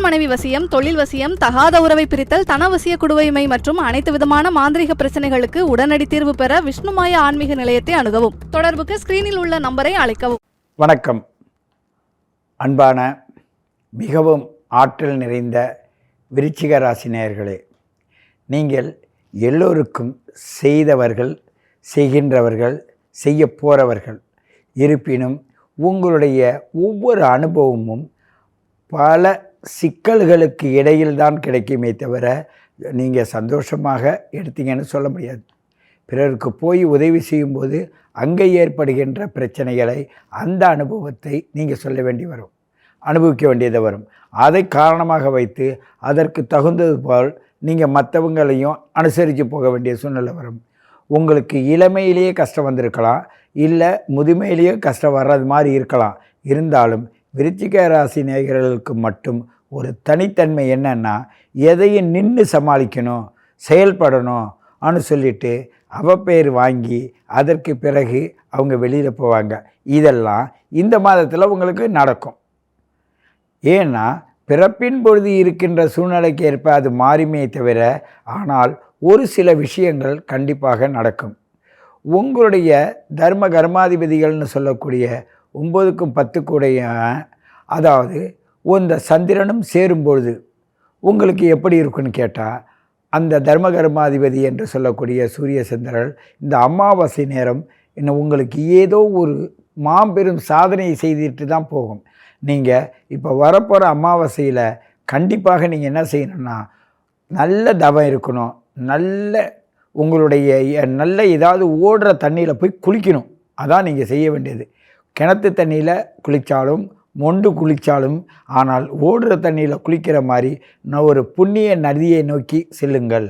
மனைவி வசியம், தொழில் வசியம், தகாத உறவை பிரித்தல், தனவசிய குடுவைமை மற்றும் அனைத்து விதமான மாந்திரிக பிரச்சனைகளுக்கு உடனடி தீர்வு பெற விஷ்ணுமாய ஆன்மீக நிலையத்தை அணுகவும். தொடர்புக்கு ஸ்கிரீனில் உள்ள நம்பரை அழைக்கவும். வணக்கம். அன்பான மிகவும் ஆற்றல் நிறைந்த விருச்சிக ராசி நேயர்களே, நீங்கள் எல்லோருக்கும் செய்தவர்கள், செய்கின்றவர்கள், செய்ய போகிறவர்கள். இருப்பினும் உங்களுடைய ஒவ்வொரு அனுபவமும் பல சிக்கல்களுக்கு இடையில்தான் கிடைக்குமே தவிர நீங்கள் சந்தோஷமாக எடுத்தீங்கன்னு சொல்ல முடியாது. பிறருக்கு போய் உதவி செய்யும்போது அங்கே ஏற்படுகின்ற பிரச்சனைகளை, அந்த அனுபவத்தை நீங்கள் சொல்ல வேண்டி வரும், அனுபவிக்க வேண்டியது வரும். அதை காரணமாக வைத்து அதற்கு தகுந்தது போல் நீங்கள் மற்றவங்களையும் அனுசரித்து போக வேண்டிய சூழ்நிலை வரும். உங்களுக்கு இளமையிலேயே கஷ்டம் வந்திருக்கலாம், இல்லை முதுமையிலேயே கஷ்டம் வர்றது மாதிரி இருக்கலாம். இருந்தாலும் விருச்சிக ராசி நேயர்களுக்கு மட்டும் ஒரு தனித்தன்மை என்னன்னா, எதையும் நின்று சமாளிக்கணும், செயல்படணும் அப்படின்னு சொல்லிட்டு அவப்பெயர் வாங்கி அதற்கு பிறகு அவங்க வெளியில் போவாங்க. இதெல்லாம் இந்த மாதத்தில் உங்களுக்கு நடக்கும். ஏன்னா பிறப்பின் பொழுது இருக்கின்ற சூழ்நிலைக்கு ஏற்ப அது மாறுமே தவிர, ஆனால் ஒரு சில விஷயங்கள் கண்டிப்பாக நடக்கும். உங்களுடைய தர்ம கர்மாதிபதிகள்னு சொல்லக்கூடிய 9க்கும் 10க்குடைய, அதாவது இந்த சந்திரனும் சேரும்பொழுது உங்களுக்கு எப்படி இருக்குன்னு கேட்டால், அந்த தர்ம கர்மாதிபதி என்று சொல்லக்கூடிய சூரிய சந்திரன் இந்த அமாவாசை நேரம் இன்னும் உங்களுக்கு ஏதோ ஒரு மாபெரும் சாதனையை செய்துட்டு தான் போகும். நீங்கள் இப்போ வரப்போகிற அமாவாசையில் கண்டிப்பாக நீங்கள் என்ன செய்யணும்னா, நல்ல தவம் இருக்கணும், நல்ல உங்களுடைய நல்ல ஏதாவது ஓடுற தண்ணியில் போய் குளிக்கணும். அதான் நீங்கள் செய்ய வேண்டியது. கிணத்து தண்ணியில் குளித்தாலும், மொண்டு குளித்தாலும், ஆனால் ஓடுற தண்ணியில் குளிக்கிற மாதிரி ஒரு புண்ணிய நதியை நோக்கி செல்லுங்கள்.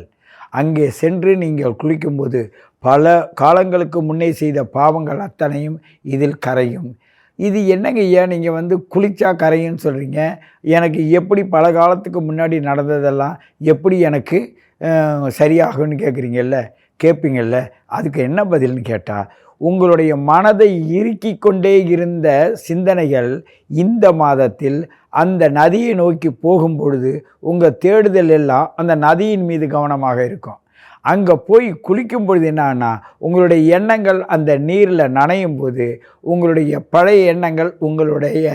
அங்கே சென்று நீங்கள் குளிக்கும்போது பல காலங்களுக்கு முன்னே செய்த பாவங்கள் அத்தனையும் இதில் கரையும். இது என்னங்க ஏன் நீங்கள் குளித்தா கரையுன்னு சொல்கிறீங்க? எனக்கு எப்படி பல காலத்துக்கு முன்னாடி நடந்ததெல்லாம் எப்படி எனக்கு சரியாகும்னு கேட்பீங்கள்ல. அதுக்கு என்ன பதில்னு கேட்டால், உங்களுடைய மனதை இறுக்கி கொண்டே இருந்த சிந்தனைகள் இந்த மாதத்தில் அந்த நதியை நோக்கி போகும்பொழுது உங்கள் தேடுதல் எல்லாம் அந்த நதியின் மீது கவனமாக இருக்கும். அங்கே போய் குளிக்கும் பொழுது என்னன்னா, உங்களுடைய எண்ணங்கள் அந்த நீரில் நனையும் போது உங்களுடைய பழைய எண்ணங்கள் உங்களுடைய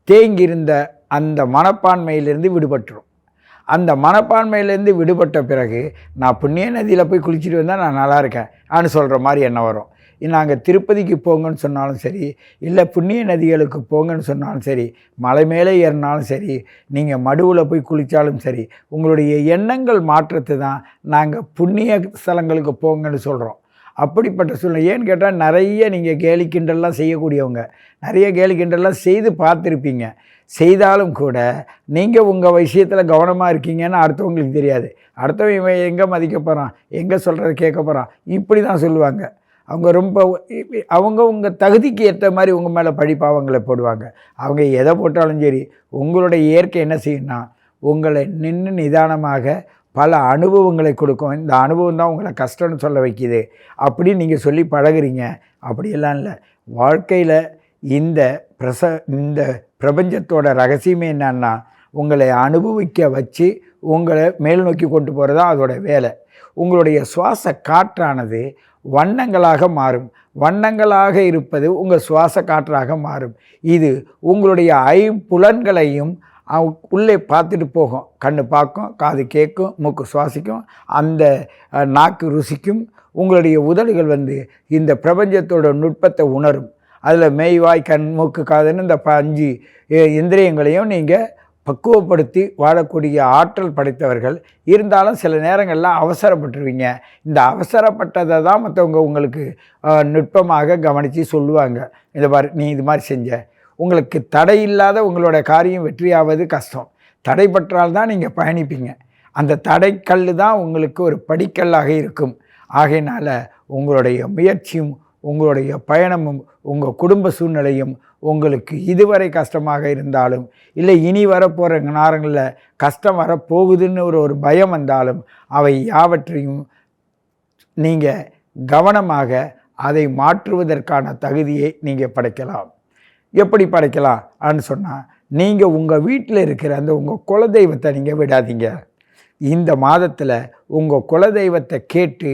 தேங்கியிருந்த அந்த மனப்பான்மையிலிருந்து விடுபட்டுரும். அந்த மனப்பான்மையிலேருந்து விடுபட்ட பிறகு நான் புண்ணிய நதியில் போய் குளிச்சுட்டு வந்தால் நான் நல்லா இருக்கேன் அப்படின்னு சொல்கிற மாதிரி எண்ணம் வரும். நாங்கள் திருப்பதிக்கு போங்கன்னு சொன்னாலும் சரி, இல்லை புண்ணிய நதிகளுக்கு போங்கன்னு சொன்னாலும் சரி, மலை மேலே ஏறினாலும் சரி, நீங்கள் மடுவில் போய் குளித்தாலும் சரி, உங்களுடைய எண்ணங்கள் மாற்றத்தை தான் நாங்கள் புண்ணிய ஸ்தலங்களுக்கு போங்கன்னு சொல்கிறோம். அப்படிப்பட்ட சூழ்நிலை ஏன்னு கேட்டால், நிறைய நீங்கள் கேலி கிண்டல்லாம் செய்யக்கூடியவங்க, நிறைய கேலி கிண்டல்லாம் செய்து பார்த்துருப்பீங்க. செய்தாலும் கூட நீங்கள் உங்கள் விஷயத்தில் கவனமாக இருக்கீங்கன்னு அடுத்தவங்களுக்கு தெரியாது. அடுத்தவன் இவன் எங்கே மதிக்க போகிறான், எங்கே சொல்கிறத கேட்க போகிறான், இப்படி தான் சொல்லுவாங்க. அவங்க உங்கள் தகுதிக்கு ஏற்ற மாதிரி உங்கள் மேலே பழிப்பாவங்களை போடுவாங்க. அவங்க எதை போட்டாலும் சரி, உங்களுடைய இயற்கை என்ன செய்யணும்னா, உங்களை நின்று நிதானமாக பல அனுபவங்களை கொடுக்கும். இந்த அனுபவம் தான் உங்களை கஷ்டம்னு சொல்ல வைக்கிது அப்படின்னு நீங்கள் சொல்லி பழகுறீங்க. அப்படியெல்லாம் இல்லை. வாழ்க்கையில் இந்த பிரபஞ்சத்தோட ரகசியமே என்னன்னா, உங்களை அனுபவிக்க வச்சு உங்களை மேல் நோக்கி கொண்டு போகிறது தான் அதோட வேலை. உங்களுடைய சுவாச காற்றானது வண்ணங்களாக மாறும். வண்ணங்களாக இருப்பது உங்கள் சுவாச காற்றாக மாறும். இது உங்களுடைய ஐம்புலன்களையும் உள்ளே பார்த்துட்டு போகும். கண்ணு பார்க்கும், காது கேட்கும், மூக்கு சுவாசிக்கும், அந்த நாக்கு ருசிக்கும். உங்களுடைய உதடுகள் இந்த பிரபஞ்சத்தோட நுட்பத்தை உணரும். அதில் மெய்வாய், கண், மூக்கு, காதுன்னு இந்த 5 இந்திரியங்களையும் நீங்கள் பக்குவப்படுத்தி வாழக்கூடிய ஆற்றல் படைத்தவர்கள். இருந்தாலும் சில நேரங்களில் அவசரப்பட்டுருவீங்க. இந்த அவசரப்பட்டதை தான் மற்றவங்க உங்களுக்கு நுட்பமாக கவனித்து சொல்லுவாங்க. இந்த மாதிரி நீ இது மாதிரி செஞ்ச, உங்களுக்கு தடை இல்லாத உங்களோட காரியம் வெற்றியாவது கஷ்டம். தடைப்பட்டால்தான் நீங்கள் பயணிப்பீங்க. அந்த தடைக்கல் தான் உங்களுக்கு ஒரு படிக்கல்லாக இருக்கும். ஆகையினால் உங்களுடைய முயற்சியும் உங்களுடைய பயணமும் உங்கள் குடும்ப சூழ்நிலையும் உங்களுக்கு இதுவரை கஷ்டமாக இருந்தாலும், இல்லை இனி வரப்போகிற நேரங்களில் கஷ்டம் வரப்போகுதுன்னு ஒரு பயம் வந்தாலும், அவை யாவற்றையும் நீங்கள் கவனமாக அதை மாற்றுவதற்கான தகுதியை நீங்கள் படைக்கலாம். எப்படி படைக்கலாம் அப்படின்னு சொன்னால், நீங்கள் உங்கள் வீட்டில் இருக்கிற அந்த உங்கள் குலதெய்வத்தை நீங்கள் விடாதீங்க. இந்த மாதத்தில் உங்கள் குலதெய்வத்தை கேட்டு,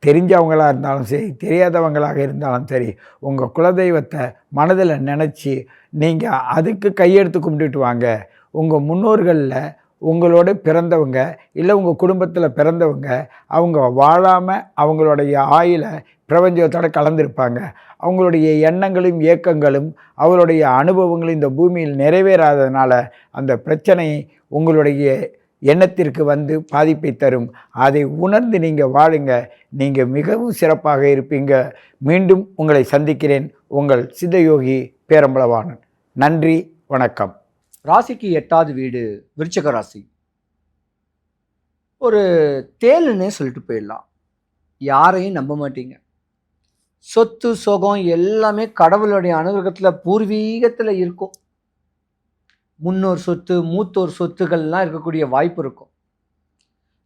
தெரிஞ்சவங்களாக இருந்தாலும் சரி, தெரியாதவங்களாக இருந்தாலும் சரி, உங்கள் குலதெய்வத்தை மனதில் நினச்சி நீங்கள் அதுக்கு கையெடுத்து கும்பிட்டுட்டு வாங்க. உங்கள் முன்னோர்களில் உங்களோட பிறந்தவங்க இல்லை உங்கள் குடும்பத்தில் பிறந்தவங்க அவங்க வாழாமல் அவங்களுடைய ஆயுளை பிரபஞ்சத்தோடு கலந்துருப்பாங்க. அவங்களுடைய எண்ணங்களும் இயக்கங்களும் அவருடைய அனுபவங்களும் இந்த பூமியில் நிறைவேறாததுனால அந்த பிரச்சனை உங்களுடைய எண்ணத்திற்கு வந்து பாதிப்பை தரும். அதை உணர்ந்து நீங்கள் வாழுங்க. நீங்கள் மிகவும் சிறப்பாக இருப்பீங்க. மீண்டும் உங்களை சந்திக்கிறேன். உங்கள் சித்தயோகி பேரம்பலவாணன். நன்றி, வணக்கம். ராசிக்கு 8வது வீடு விருச்சிக ராசி. ஒரு தேலுன்னே சொல்லிட்டு போயிடலாம். யாரையும் நம்ப மாட்டீங்க. சொத்து சுகம் எல்லாமே கடவுளுடைய அனுகிரகத்தில் பூர்வீகத்தில் இருக்கும். முன்னோர் சொத்து மூத்தோர் சொத்துக்கள்லாம் இருக்கக்கூடிய வாய்ப்பு இருக்கும்.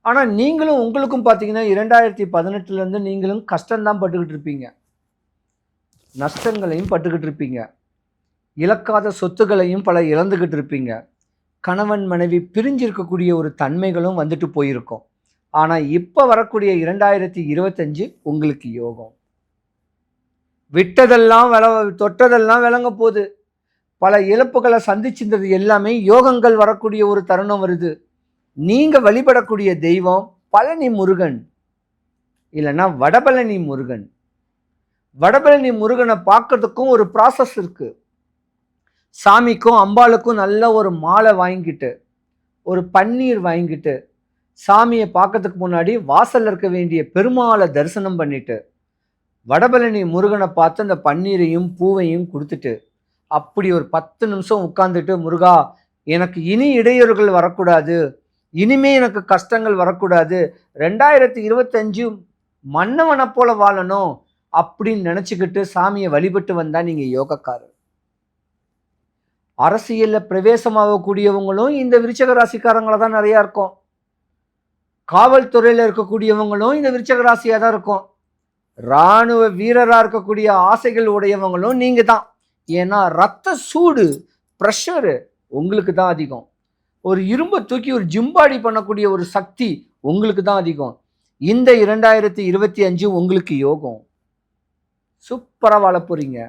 ஆனால் நீங்களும் உங்களுக்கும் பார்த்தீங்கன்னா 2018 நீங்களும் கஷ்டம்தான் பட்டுக்கிட்டு இருப்பீங்க. நஷ்டங்களையும் பட்டுக்கிட்டு இருப்பீங்க. இழக்காத சொத்துக்களையும் பல இழந்துக்கிட்டு இருப்பீங்க. கணவன் மனைவி பிரிஞ்சிருக்கக்கூடிய ஒரு தன்மைகளும் வந்துட்டு போயிருக்கும். ஆனால் இப்போ வரக்கூடிய 2025 உங்களுக்கு யோகம். விட்டதெல்லாம் தொட்டதெல்லாம் விளங்க போகுது. பல இழப்புகளை சந்திச்சிருந்தது எல்லாமே யோகங்கள் வரக்கூடிய ஒரு தருணம் வருது. நீங்கள் வழிபடக்கூடிய தெய்வம் பழனி முருகன் இல்லைன்னா வடபழனி முருகன். வடபழனி முருகனை பார்க்கறதுக்கும் ஒரு ப்ராசஸ் இருக்குது. சாமிக்கும் அம்பாளுக்கும் நல்ல ஒரு மாலை வாங்கிட்டு ஒரு பன்னீர் வாங்கிட்டு சாமியை பார்க்கறதுக்கு முன்னாடி வாசல்ல இருக்க வேண்டிய பெருமாளை தரிசனம் பண்ணிட்டு வடபழனி முருகனை பார்த்து அந்த பன்னீரையும் பூவையும் கொடுத்துட்டு அப்படி ஒரு 10 நிமிஷம் உட்கார்ந்துட்டு, முருகா எனக்கு இனி இடையூறுகள் வரக்கூடாது, இனிமே எனக்கு கஷ்டங்கள் வரக்கூடாது, 2025 மன்னவனை போல வாழணும் அப்படின்னு நினச்சிக்கிட்டு சாமியை வழிபட்டு வந்தால் நீங்கள் யோகக்காரர். அரசியலில் பிரவேசமாகக்கூடியவங்களும் இந்த விருச்சிக ராசிக்காரங்களை தான் நிறையா இருக்கும். காவல்துறையில் இருக்கக்கூடியவங்களும் இந்த விருச்சிக ராசியாக தான் இருக்கும். இராணுவ வீரராக இருக்கக்கூடிய ஆசைகள் உடையவங்களும் நீங்கள் தான். ஏன்னா ரத்த சூடு ப்ரெஷரு உங்களுக்கு தான் அதிகம். ஒரு இரும்பை தூக்கி ஒரு ஜிம்பாடி பண்ணக்கூடிய ஒரு சக்தி உங்களுக்கு தான் அதிகம். இந்த 2025 உங்களுக்கு யோகம். சூப்பராக வாழ போறீங்க.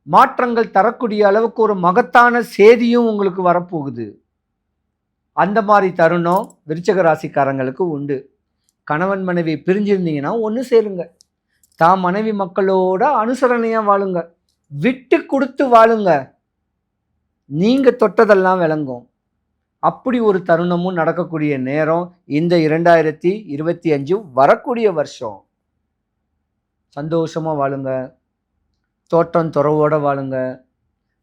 மாற்றங்கள் தரக்கூடிய அளவுக்கு ஒரு மகத்தான செய்தியும் உங்களுக்கு வரப்போகுது. அந்த மாதிரி தருணம் விருச்சிக ராசிக்காரங்களுக்கு உண்டு. கணவன் மனைவி பிரிஞ்சிருந்தீங்கன்னா ஒன்று சேருங்க. தான் மனைவி மக்களோட அனுசரணையாக வாழுங்க. விட்டு கொடுத்து வாழுங்க. நீங்கள் தொட்டதெல்லாம் விளங்கும். அப்படி ஒரு தருணமும் நடக்கக்கூடிய நேரம் இந்த 2025 வரக்கூடிய வருஷம். சந்தோஷமாக வாழுங்க. தோட்டம் துறவோடு வாழுங்க.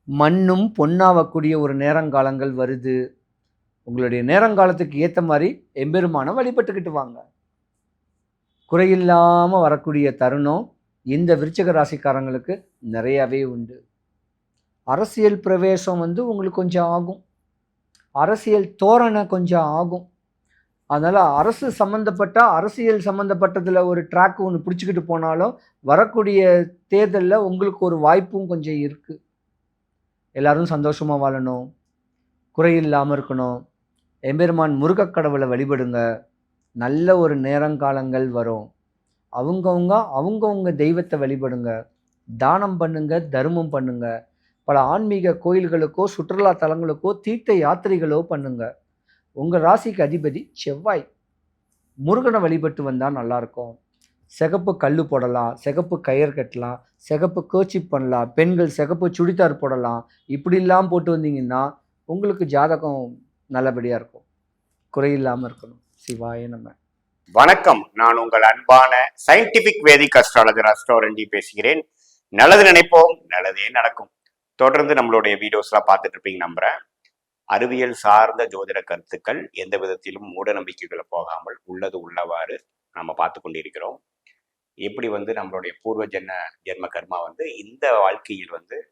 மண்ணும் பொன்னாகக்கூடிய ஒரு நேரங்காலங்கள் வருது. உங்களுடைய நேரங்காலத்துக்கு ஏற்ற மாதிரி எம்பெருமான வழிபட்டுக்கிட்டு வாங்க. குறையில்லாமல் வரக்கூடிய தருணம் இந்த விருச்சிக ராசிக்காரங்களுக்கு நிறையாவே உண்டு. அரசியல் பிரவேசம் உங்களுக்கு கொஞ்சம் ஆகும். அரசியல் தோரணை கொஞ்சம் ஆகும். அதனால் அரசியல் சம்மந்தப்பட்டதில் ஒரு ட்ராக் ஒன்று பிடிச்சிக்கிட்டு போனாலும் வரக்கூடிய தேர்தலில் உங்களுக்கு ஒரு வாய்ப்பும் கொஞ்சம் இருக்குது. எல்லாரும் சந்தோஷமாக வாழணும், குறையில்லாமல் இருக்கணும். எம்பெருமான் முருகக்கடவுளை வழிபடுங்க. நல்ல ஒரு நேரங்காலங்கள் வரும். அவங்கவுங்க தெய்வத்தை வழிபடுங்க. தானம் பண்ணுங்க, தர்மம் பண்ணுங்க. பல ஆன்மீக கோயில்களுக்கோ சுற்றுலா தலங்களுக்கோ தீர்த்த யாத்திரைகளோ பண்ணுங்க. உங்கள் ராசிக்கு அதிபதி செவ்வாய். முருகனை வழிபட்டு வந்தால் நல்லாயிருக்கும். சிகப்பு கல் போடலாம், சிகப்பு கயிறு கட்டலாம், சிகப்பு கேர்ச்சிப் பண்ணலாம், பெண்கள் சிகப்பு சுடிதார் போடலாம். இப்படிலாம் போட்டு வந்தீங்கன்னா உங்களுக்கு ஜாதகம் நல்லபடியாக இருக்கும். குறையில்லாமல் இருக்கணும். சிவாய நம்ம. வணக்கம், நான் உங்கள் அன்பான சயின்டிபிக் வேதிக் அஸ்ட்ராலஜர் அஸ்ட்ரோரஞ்சி பேசுகிறேன். நல்லது நினைப்போம், நல்லதே நடக்கும். தொடர்ந்து நம்மளுடைய வீடியோஸ்லாம் பார்த்துட்டு இருப்பீங்க நம்புறேன். அறிவியல் சார்ந்த ஜோதிட கருத்துக்கள் எந்த விதத்திலும் மூட நம்பிக்கைகளை போகாமல் உள்ளது உள்ளவாறு நம்ம பார்த்து கொண்டிருக்கிறோம். எப்படி நம்மளுடைய பூர்வ ஜென்ம கர்மா இந்த வாழ்க்கையில்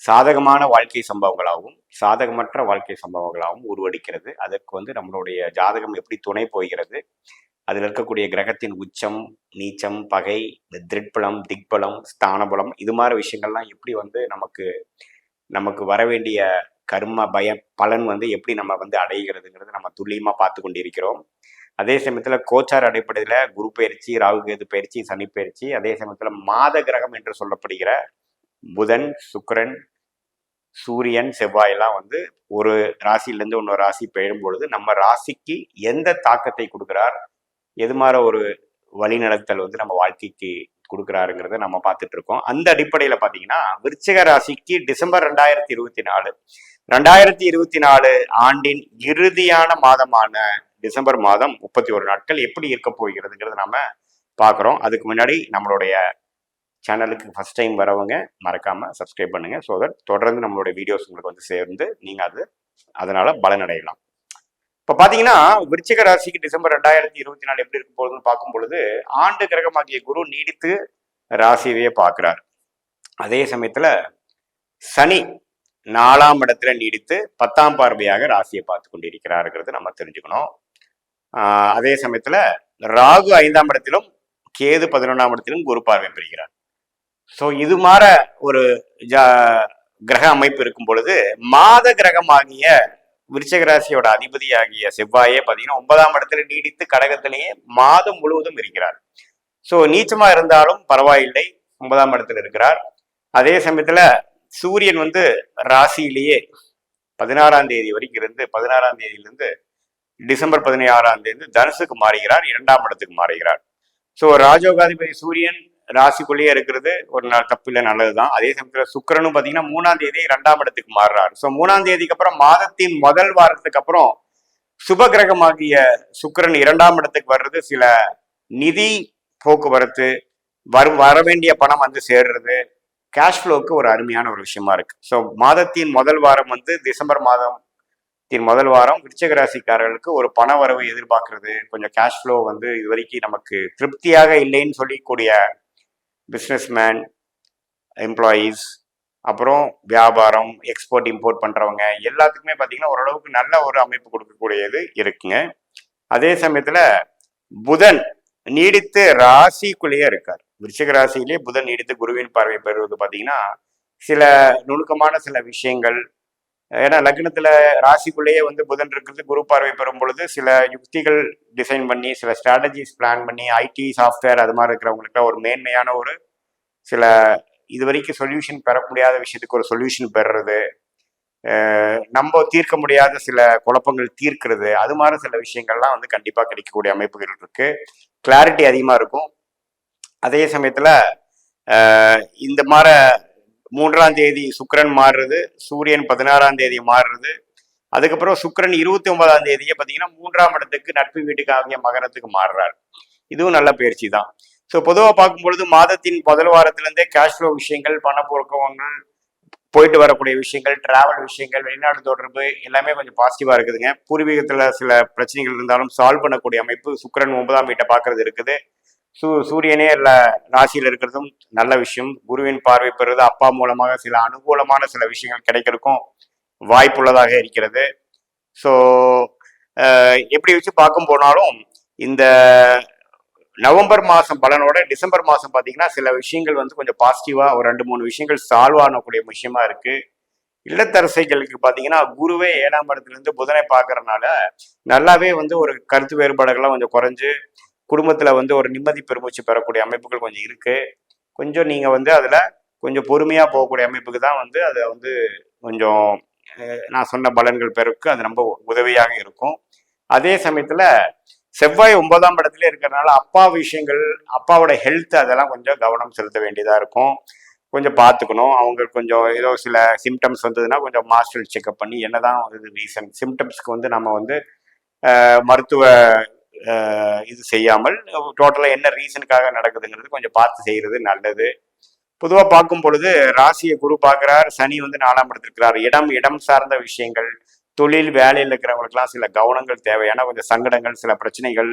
சாதகமான வாழ்க்கை சம்பவங்களாகவும் சாதகமற்ற வாழ்க்கை சம்பவங்களாகவும் உருவெடுக்கிறது. அதற்கு நம்மளுடைய ஜாதகம் எப்படி துணை போகிறது, அதில் இருக்கக்கூடிய கிரகத்தின் உச்சம், நீச்சம், பகை, திருட்பலம், திக்பலம், ஸ்தானபலம், இது மாதிரி விஷயங்கள்லாம் எப்படி நமக்கு நமக்கு வர வேண்டிய கர்ம பலன் வந்து எப்படி நம்ம வந்து அடைகிறதுங்கிறது நம்ம துல்லியமாக பார்த்து கொண்டிருக்கிறோம். அதே சமயத்தில் கோச்சார் அடிப்படையில் குரு பயிற்சி, ராகு கேது பயிற்சி, சனி பயிற்சி, அதே சமயத்தில் மாத கிரகம் என்று சொல்லப்படுகிற புதன், சுக்கிரன், சூரியன், செவ்வாயெல்லாம் வந்து ஒரு ராசியிலேருந்து இன்னொரு ராசி பெயரும் பொழுது நம்ம ராசிக்கு எந்த தாக்கத்தை கொடுக்குறார், எது மாதிரி ஒரு வழிநடத்தல் வந்து நம்ம வாழ்க்கைக்கு கொடுக்குறாருங்கிறத நம்ம பார்த்துட்டு இருக்கோம். அந்த அடிப்படையில் பார்த்தீங்கன்னா விருச்சிக ராசிக்கு டிசம்பர் 2024 ஆண்டின் இறுதியான மாதமான டிசம்பர் மாதம் 31 நாட்கள் எப்படி இருக்க போகிறதுங்கிறத நம்ம பார்க்குறோம். அதுக்கு முன்னாடி நம்மளுடைய சேனலுக்கு ஃபர்ஸ்ட் டைம் வரவங்க மறக்காமல் சப்ஸ்கிரைப் பண்ணுங்கள். ஸோ தட் தொடர்ந்து நம்மளுடைய வீடியோஸ் உங்களுக்கு வந்து சேர்ந்து நீங்கள் அதனால் பலனடையலாம். இப்போ பார்த்தீங்கன்னா விருச்சிக ராசிக்கு டிசம்பர் 2024 எப்படி இருக்கும் போகுதுன்னு பார்க்கும் பொழுது ஆண்டு கிரகமாகிய குரு நீடித்து ராசியவே பார்க்குறார். அதே சமயத்தில் சனி 4ஆம் இடத்துல நீடித்து 10ஆம் பார்வையாக ராசியை பார்த்து கொண்டிருக்கிறாருங்கிறது நம்ம தெரிஞ்சுக்கணும். அதே சமயத்தில் ராகு 5ஆம் இடத்திலும் கேது 11ஆம் இடத்திலும் குரு பார்வை பெறுகிறார். ஸோ இது மாற ஒரு கிரக அமைப்பு இருக்கும் பொழுது மாத கிரகமாகிய விருச்சிக ராசியோட அதிபதியாகிய செவ்வாயே பார்த்தீங்கன்னா 9ஆம் இடத்துல நீடித்து கடகத்திலேயே மாதம் முழுவதும் இருக்கிறார். ஸோ நீச்சமா இருந்தாலும் பரவாயில்லை, 9ஆம் இடத்துல இருக்கிறார். அதே சமயத்துல சூரியன் வந்து ராசியிலேயே 16ஆம் தேதி வரைக்கும் இருந்து 16ஆம் தேதியிலிருந்து டிசம்பர் 16ஆம் தேதி தனுசுக்கு மாறுகிறார், 2ஆம் இடத்துக்கு மாறுகிறார். ஸோ ராஜோகாதிபதி சூரியன் ராசிக்குள்ளேயே இருக்கிறது ஒரு தப்பில்லை, நல்லதுதான். அதே சமயத்தில் சுக்கிரனும் பார்த்தீங்கன்னா 3ஆம் தேதி 2ஆம் இடத்துக்கு மாறுறாரு. ஸோ 3ஆம் தேதிக்கு அப்புறம் மாதத்தின் முதல் வாரத்துக்கு அப்புறம் சுப கிரகமாகிய சுக்கிரன் 2ஆம் இடத்துக்கு வர்றது சில நிதி போக்குவரத்து, வர வேண்டிய பணம் வந்து சேர்றது, கேஷ் ஃப்ளோக்கு ஒரு அருமையான ஒரு விஷயமா இருக்கு. ஸோ மாதத்தின் முதல் வாரம் வந்து டிசம்பர் மாதத்தின் முதல் வாரம் விருச்சிக ராசிக்காரர்களுக்கு ஒரு பண வரவு எதிர்பார்க்கறது, கொஞ்சம் கேஷ் ஃப்ளோ வந்து இது வரைக்கும் நமக்கு திருப்தியாக இல்லைன்னு சொல்லக்கூடிய பிஸ்னஸ்மேன், எம்ப்ளாயீஸ், அப்புறம் வியாபாரம், எக்ஸ்போர்ட் இம்போர்ட் பண்ணுறவங்க எல்லாத்துக்குமே பார்த்தீங்கன்னா ஓரளவுக்கு நல்ல ஒரு அமைப்பு கொடுக்கக்கூடியது இருக்குங்க. அதே சமயத்தில் புதன் நீடித்து ராசிக்குள்ளேயே இருக்கார். விருச்சிக ராசியிலேயே புதன் நீடித்து குருவின் பார்வை பெறுவது பார்த்தீங்கன்னா சில நுணுக்கமான சில விஷயங்கள், ஏன்னா லக்னத்துல ராசிக்குள்ளேயே வந்து புதன் இருக்கிறது, குரு பார்வை பெறும் பொழுது சில யுக்திகள் டிசைன் பண்ணி சில ஸ்ட்ராட்டஜிஸ் பிளான் பண்ணி ஐடி சாஃப்ட்வேர் அது மாதிரி இருக்கிறவங்களுக்கு ஒரு மேன்மையான ஒரு சில இது வரைக்கும் சொல்யூஷன் பெற முடியாத விஷயத்துக்கு ஒரு சொல்யூஷன் பெறுறது, நம்ம தீர்க்க முடியாத சில குழப்பங்கள் தீர்க்கிறது, அது மாதிரி சில விஷயங்கள்லாம் வந்து கண்டிப்பாக கிடைக்கக்கூடிய அமைப்புகள் இருக்கு. கிளாரிட்டி அதிகமாக இருக்கும். அதே சமயத்தில் இந்த மாதிரி 3ஆம் தேதி சுக்கிரன் மாறுறது, சூரியன் 16ஆம் தேதி மாறுறது, அதுக்கப்புறம் சுக்கிரன் 29ஆம் தேதியே பார்த்தீங்கன்னா 3ஆம் இடத்துக்கு நட்பு வீட்டுக்கு ஆகிய மகரத்துக்கு மாறுறாரு. இதுவும் நல்ல பயிற்சி தான். ஸோ பொதுவாக பார்க்கும்பொழுது மாதத்தின் முதல் வாரத்திலேருந்தே கேஷ் ஃப்ளோ விஷயங்கள், பணப்போக்குவங்கள், போயிட்டு வரக்கூடிய விஷயங்கள், டிராவல் விஷயங்கள், வெளிநாடு தொடர்பு எல்லாமே கொஞ்சம் பாசிட்டிவாக இருக்குதுங்க. பூர்வீகத்தில் சில பிரச்சனைகள் இருந்தாலும் சால்வ் பண்ணக்கூடிய அமைப்பு சுக்கிரன் 9ஆம் வீட்டை பார்க்கறது இருக்குது. சூரியனே ராசியில் இருக்கிறதும் நல்ல விஷயம். குருவின் பார்வை பெறுவது அப்பா மூலமாக சில அனுகூலமான சில விஷயங்கள் கிடைக்கிறதுக்கும் வாய்ப்புள்ளதாக இருக்கிறது. ஸோ எப்படி வச்சு பார்க்கும் போனாலும் இந்த நவம்பர் மாதம் பலனோட டிசம்பர் மாதம் பார்த்தீங்கன்னா சில விஷயங்கள் வந்து கொஞ்சம் பாசிட்டிவாக ஒரு 2-3 விஷயங்கள் சால்வ் ஆகக்கூடிய விஷயமா இருக்கு. இல்லத்தரசைகளுக்கு பார்த்தீங்கன்னா குருவே 7ஆம் இடத்துலேருந்து புதனை பார்க்கறதுனால நல்லாவே வந்து ஒரு கருத்து வேறுபாடுகள்லாம் கொஞ்சம் குறைஞ்சு குடும்பத்தில் வந்து ஒரு நிம்மதி பெருமூச்சு பெறக்கூடிய அமைப்புகள் கொஞ்சம் இருக்கு. கொஞ்சம் நீங்கள் வந்து அதில் கொஞ்சம் பொறுமையாக போகக்கூடிய அமைப்புக்கு தான் வந்து அதை வந்து கொஞ்சம் நான் சொன்ன பலன்கள் பெருக்கு அது ரொம்ப உதவியாக இருக்கும். அதே சமயத்தில் செவ்வாய் 9ஆம் இடத்துல இருக்கிறதுனால அப்பா விஷயங்கள், அப்பாவோட ஹெல்த் அதெல்லாம் கொஞ்சம் கவனம் செலுத்த வேண்டியதாக இருக்கும். கொஞ்சம் பார்த்துக்கணும். அவங்க கொஞ்சம் ஏதோ சில சிம்டம்ஸ் வந்ததுன்னா கொஞ்சம் மாஸ்டர் செக்அப் பண்ணி என்னதான் வந்து ரீசன் சிம்டம்ஸ்க்கு வந்து நம்ம வந்து மருத்துவ இது செய்யாமல் டோட்டலாக என்ன ரீசனுக்காக நடக்குதுங்கிறது கொஞ்சம் பார்த்து செய்கிறது நல்லது. பொதுவாக பார்க்கும் பொழுது ராசியை குரு பார்க்குறார், சனி வந்து 4ஆம் இடத்துல இருக்கிறார். இடம் சார்ந்த விஷயங்கள், தொழில் வேலையில் இருக்கிறவங்களுக்குலாம் சில கவனங்கள் தேவையான கொஞ்சம் சங்கடங்கள், சில பிரச்சனைகள்,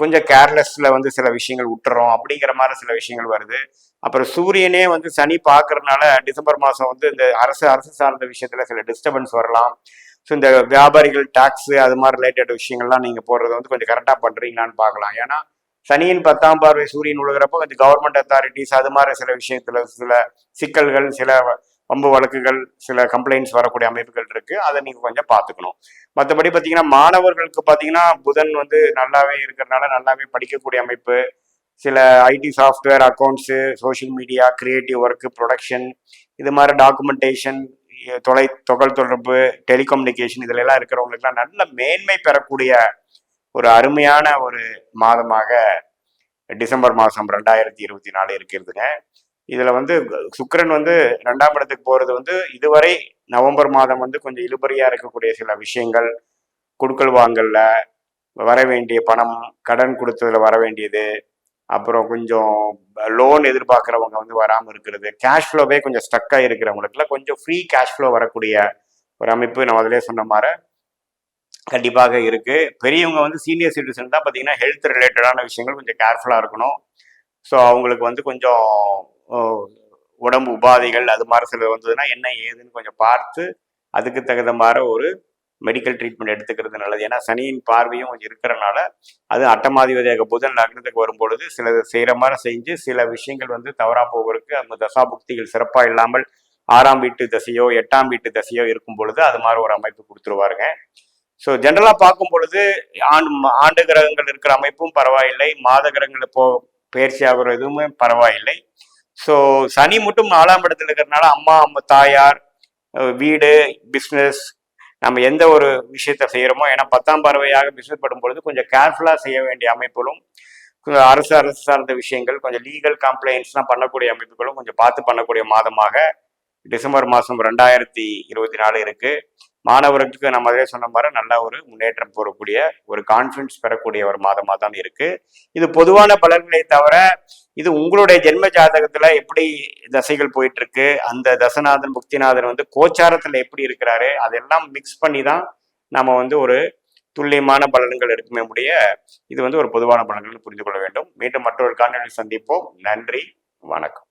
கொஞ்சம் கேர்லெஸ்ல வந்து சில விஷயங்கள் விட்டுறோம் அப்படிங்கிற மாதிரி சில விஷயங்கள் வருது. அப்புறம் சூரியனே வந்து சனி பார்க்கறதுனால டிசம்பர் மாதம் வந்து இந்த அரசு சார்ந்த விஷயத்துல சில டிஸ்டர்பன்ஸ் வரலாம். ஸோ இந்த வியாபாரிகள் டாக்ஸு அது மாதிரி ரிலேட்டட் விஷயங்கள்லாம் நீங்கள் போடுறது வந்து கொஞ்சம் கரெக்டாக பண்ணுறீங்களான்னு பார்க்கலாம். ஏன்னா சனியின் 10ஆம் பார்வை சூரியன் விழுகிறப்போ கொஞ்சம் கவர்மெண்ட் அத்தாரிட்டிஸ் அது மாதிரி சில விஷயத்துல சில சிக்கல்கள், சில வம்பு வழக்குகள் சில கம்ப்ளைண்ட்ஸ் வரக்கூடிய அமைப்புகள் இருக்கு. அதை நீங்க கொஞ்சம் பார்த்துக்கணும். மற்றபடி பார்த்தீங்கன்னா மாணவர்களுக்கு பார்த்தீங்கன்னா புதன் வந்து நல்லாவே இருக்கிறதுனால நல்லாவே படிக்கக்கூடிய அமைப்பு. சில ID software, accounts, social media, creative work, production, இது மாதிரி டாக்குமெண்டேஷன், தொகல் தொடர்பு, டெலிகம்யூனிகேஷன் இதுல எல்லாம் இருக்கிறவங்களுக்குலாம் நல்ல மேன்மை பெறக்கூடிய ஒரு அருமையான ஒரு மாதமாக டிசம்பர் மாதம் 2024 இருக்கிறதுங்க. இதுல வந்து சுக்கிரன் வந்து 2ஆம் இடத்துக்கு போறது வந்து இதுவரை நவம்பர் மாதம் வந்து கொஞ்சம் இழுபறியா இருக்கக்கூடிய சில விஷயங்கள், கொடுக்கல் வாங்கல்ல வர வேண்டிய பணம், கடன் கொடுத்ததுல வர வேண்டியது, அப்புறம் கொஞ்சம் லோன் எதிர்பார்க்குறவங்க வந்து வராமல் இருக்கிறது, கேஷ் ஃப்ளோவே கொஞ்சம் ஸ்டக்காக இருக்கிறவங்களுக்குலாம் கொஞ்சம் ஃப்ரீ கேஷ் ஃப்ளோ வரக்கூடிய ஒரு அமைப்பு நம்ம அதிலே சொன்ன மாதிரி கண்டிப்பாக இருக்கு. பெரியவங்க வந்து சீனியர் சிட்டிசன் தான் பார்த்தீங்கன்னா ஹெல்த் ரிலேட்டடான விஷயங்கள் கொஞ்சம் கேர்ஃபுல்லாக இருக்கணும். ஸோ அவங்களுக்கு வந்து கொஞ்சம் உடம்பு உபாதைகள் அது மாதிரி சில வந்ததுன்னா என்ன ஏதுன்னு கொஞ்சம் பார்த்து அதுக்கு தகுந்த மாதிரி ஒரு மெடிக்கல் ட்ரீட்மெண்ட் எடுத்துக்கிறது நல்லது. ஏன்னா சனியின் பார்வையும் கொஞ்சம் இருக்கிறனால அது அட்டமாதிபதியாக புதன் லக்னத்துக்கு வரும்பொழுது சிலது செய்கிற மாதிரி செஞ்சு சில விஷயங்கள் வந்து தவறா போவதற்கு அவங்க தசாபுக்திகள் சிறப்பாக இல்லாமல் 6ஆம் வீட்டு தசையோ 8ஆம் வீட்டு தசையோ இருக்கும் பொழுது அது மாதிரி ஒரு அமைப்பு கொடுத்துருவாருங்க. ஸோ ஜென்ரலாக பார்க்கும் பொழுது ஆண்டு கிரகங்கள் இருக்கிற அமைப்பும் பரவாயில்லை, மாத கிரகங்கள் பயிற்சி ஆகிற எதுவுமே பரவாயில்லை. ஸோ சனி மட்டும் 4ஆம் இடத்துல இருக்கிறதுனால அம்மா தாயார், வீடு, பிஸ்னஸ், நம்ம எந்த ஒரு விஷயத்த செய்கிறோமோ, ஏன்னா 10ஆம் பார்வையாக பிஸ்னஸ் படும் பொழுது கொஞ்சம் கேர்ஃபுல்லாக செய்ய வேண்டிய அமைப்புகளும், அரசு சார்ந்த விஷயங்கள், கொஞ்சம் லீகல் கம்ப்ளைண்ட்ஸ்லாம் பண்ணக்கூடிய அமைப்புகளும் கொஞ்சம் பார்த்து பண்ணக்கூடிய மாதமாக டிசம்பர் மாதம் 2024 இருக்கு. மாணவர்களுக்கு நம்ம அதே சொன்ன மாதிரி நல்ல ஒரு முன்னேற்றம் போகக்கூடிய ஒரு கான்ஃபிடன்ஸ் பெறக்கூடிய ஒரு மாதமாக தான் இருக்கு. இது பொதுவான பலன்களை தவிர இது உங்களுடைய ஜென்ம ஜாதகத்துல எப்படி தசைகள் போயிட்டு இருக்கு, அந்த தசநாதன் புக்திநாதன் வந்து கோச்சாரத்துல எப்படி இருக்கிறாரு, அதெல்லாம் மிக்ஸ் பண்ணி தான் நம்ம வந்து ஒரு துல்லியமான பலன்கள் இருக்குமே முடிய இது வந்து ஒரு பொதுவான பலன்கள் புரிந்து கொள்ள வேண்டும். மீண்டும் மற்றொரு காணொலியில் சந்திப்போம். நன்றி, வணக்கம்.